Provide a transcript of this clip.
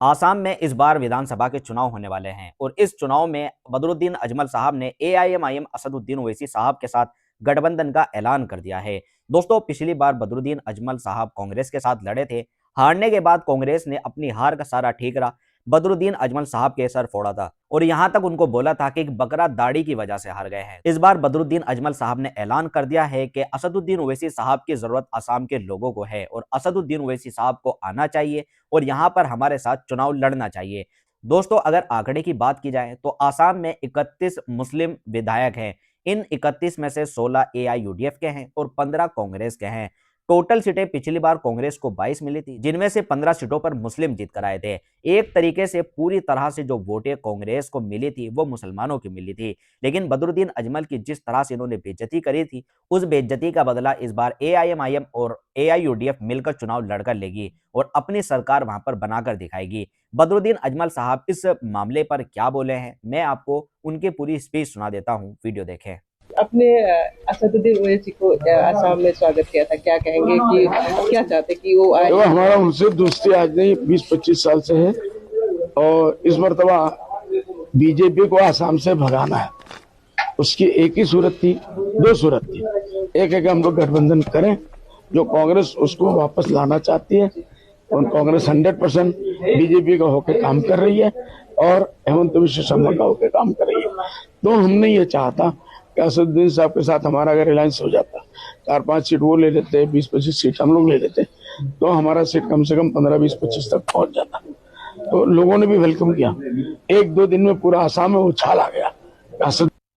आसाम में इस बार विधानसभा के चुनाव होने वाले हैं और इस चुनाव में बदरुद्दीन अजमल साहब ने एआईएमआईएम असदुद्दीन ओवैसी साहब के साथ गठबंधन का ऐलान कर दिया है। दोस्तों, पिछली बार बदरुद्दीन अजमल साहब कांग्रेस के साथ लड़े थे। हारने के बाद कांग्रेस ने अपनी हार का सारा ठीकरा बदरुद्दीन अजमल साहब के सर फोड़ा था और यहां तक उनको बोला था कि बकरा दाढ़ी की वजह से हार गए हैं। इस बार बदरुद्दीन अजमल साहब ने ऐलान कर दिया है कि असदुद्दीन ओवैसी साहब की जरूरत असम के लोगों को है और असदुद्दीन ओवैसी साहब को आना चाहिए और यहां पर हमारे साथ चुनाव लड़ना चाहिए। दोस्तों, अगर आंकड़े की बात की जाए तो आसाम में 31 मुस्लिम विधायक हैं। इन 31 में से 16 एआईयूडीएफ के हैं और 15 कांग्रेस के हैं। टोटल सीटें पिछली बार कांग्रेस को 22 मिली थी, जिनमें से 15 सीटों पर मुस्लिम जीत कर आए थे। एक तरीके से पूरी तरह से जो वोटें कांग्रेस को मिली थी वो मुसलमानों की मिली थी। लेकिन बदरुद्दीन अजमल की जिस तरह से इन्होंने बेइज्जती करी थी, उस बेइज्जती का बदला इस बार एआईएमआईएम और एआईयूडीएफ मिलकर चुनाव लड़कर लेगी और अपनी सरकार वहां पर बनाकर दिखाएगी। बदरुद्दीन अजमल साहब इस मामले पर क्या बोले हैं, मैं आपको उनकी पूरी स्पीच सुना देता हूं, वीडियो देखें। अपने असदुद्दीन ओवैसी को आसाम में स्वागत किया था, क्या कहेंगे कि क्या चाहते कि वो आए? तो हमारा उनसे दोस्ती आज नहीं 20-25 साल से है और इस मर्तबा बीजेपी को आसाम से भगाना है। उसकी एक ही सूरत थी, दो सूरत थी। एक है कि हम लोग गठबंधन करें, जो कांग्रेस उसको वापस लाना चाहती है और कांग्रेस 100% बीजेपी का होकर काम कर रही है और हेमंत विश्व शर्मा का होकर काम कर रही है। तो हमने ये चाहता कि असदुद्दीन साहब के साथ हमारा अगर अलायंस हो जाता, 4-5 सीट वो ले लेते, 20-25 सीट हम लोग ले लेते, तो हमारा सीट कम से कम 15-20-25 तक पहुंच जाता। तो लोगों ने भी वेलकम किया। 1-2 दिन में पूरा आसाम में उछाल आ गया।